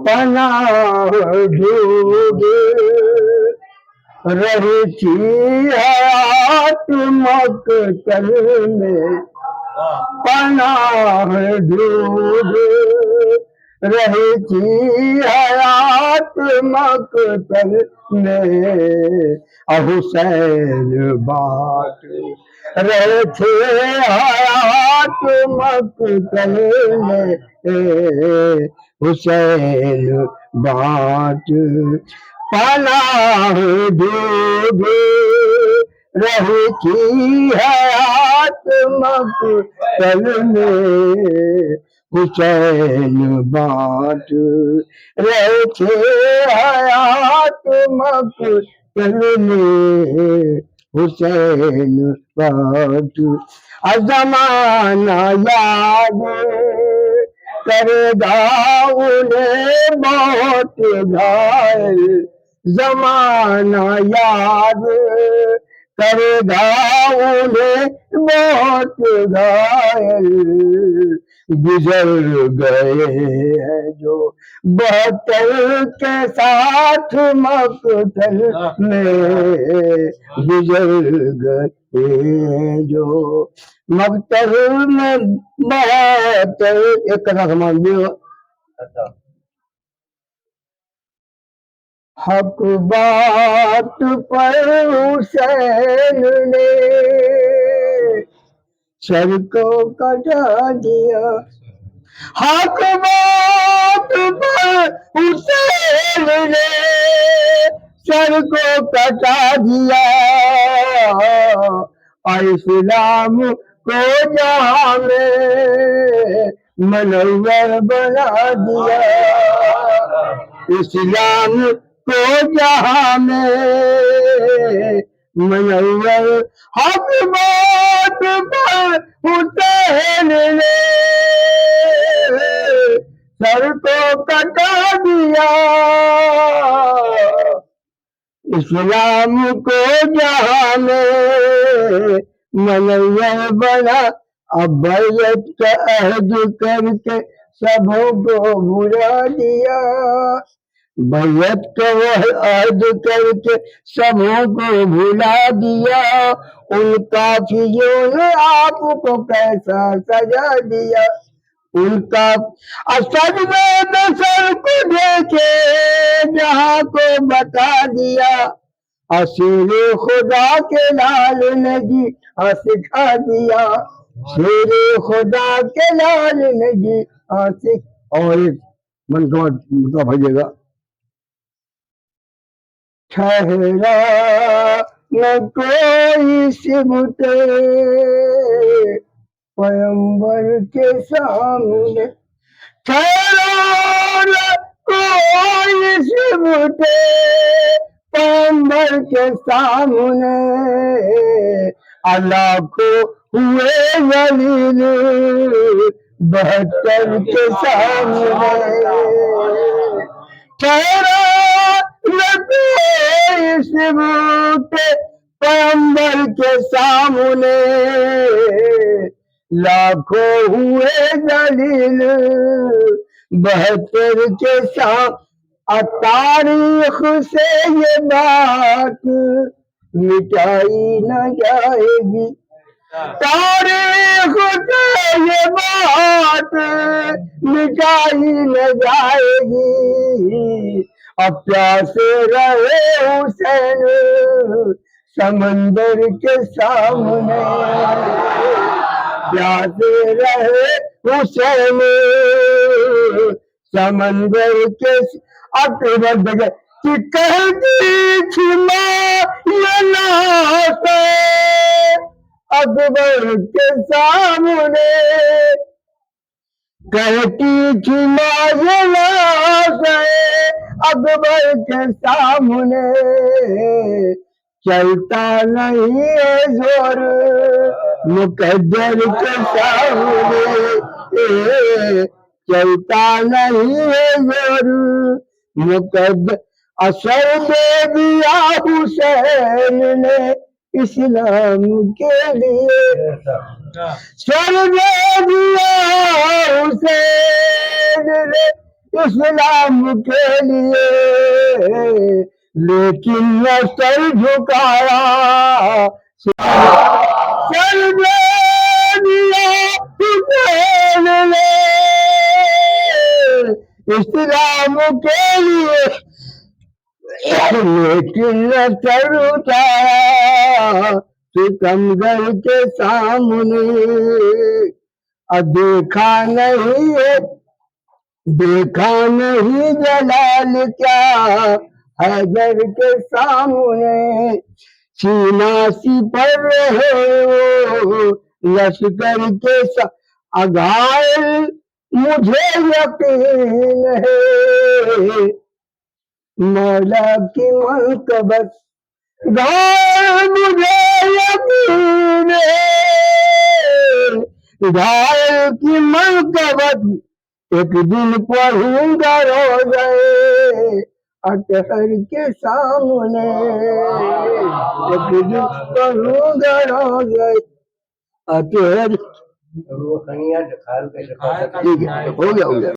پناہ ڈوب رہی تھی حیات مقتل میں، پناہ ڈوب رہی تھی حیات مقتل میں، حسین بات رہے تھے حیات مقتل میں، حسین بات پناہ ڈوب رہی تھی حیات مقتل میں، حسین بات رہے تھے حیات مقتل میں، حسین بات زمانہ یاد کرے گا انہیں بہت گھائل، زمانہ یاد کرے گا انہیں بہت گھائل، گزر گئے ہیں جو 72 کے ساتھ مقتل میں، گزر گئے ہیں جو مقتل میں 72۔ ایک کتھا سمان دیو، حق بات پر حسین نے سر کو کٹا دیا، حق بات پر حسین نے سر کو کٹا دیا، اسلام کو جہاں میں منور بنا دیا، اسلام کو جہاں میں منور، حق بات پر حسین نے سر کو کٹا دیا، اسلام کو جہاں میں منور بنا، اب بیعت کا عہد کر کے سبوں کو بھلا دیا، بیعت کا عہد کر کے سبوں کو بھلا دیا، ان کافروں نے آپ کو کیسا سجا دیا، ان کا اسد میں نصر کو دیکھے جہاں کو بتا دیا، اسیر خدا کے لال نے جی سکھا دیا، شیر خدا کے لال نے جی اور ایک من کا بھائیے گا، ٹھہرا نہ کوئی صبت پیغمبر کے سامنے، ٹھہرا نہ کوئی صبت پیغمبر کے سامنے، اللہ کو ہوئے ذلیل 72 کے سامنے، ٹھہرا نہ کوئی صبت پیغمبر کے سامنے، لاکھوں ہوئے ذلیل 72 کے سامنے، تاریخ سے یہ بات مٹائی نہ جائے گی، تاریخ سے یہ بات مٹائی نہ جائے گی، اب پیاسے رہے حسین سمندر کے سامنے، پیاسے رہے حسین سمندر کے اکبر بگے کہ کہتی تھی ماں یہ ناس اکبر کے سامنے، کہتی تھی ماں یہ ناس اکبر کے سامنے، چلتا نہیں ہے زور مقدر کے سامنے، چلتا نہیں ہے زور مقدر، اثر دے دیا حسین نے اسلام کے لیے، سر دے دیا حسین نے اسلام کے لیے، لیکن نہ سر جھکایا، سر دے دیا حسین نے اسلام کے لیے، لیکن نہ سر اٹھایا ستمگر کے سامنے۔ دیکھا نہیں جلال کیا حیدر کے سامنے، سینہ سپر رہے وہ لشکر کے اگائل، مجھے یقین ہے مولا کی منقبت، گھائل مجھے یقین ہے گھائل کی منقبت، ایک دن پڑھوں گا روزے اطہر کے سامنے، ایک دن پڑھوں گا روزے اطہر۔ ٹھیک ہے، ہو گیا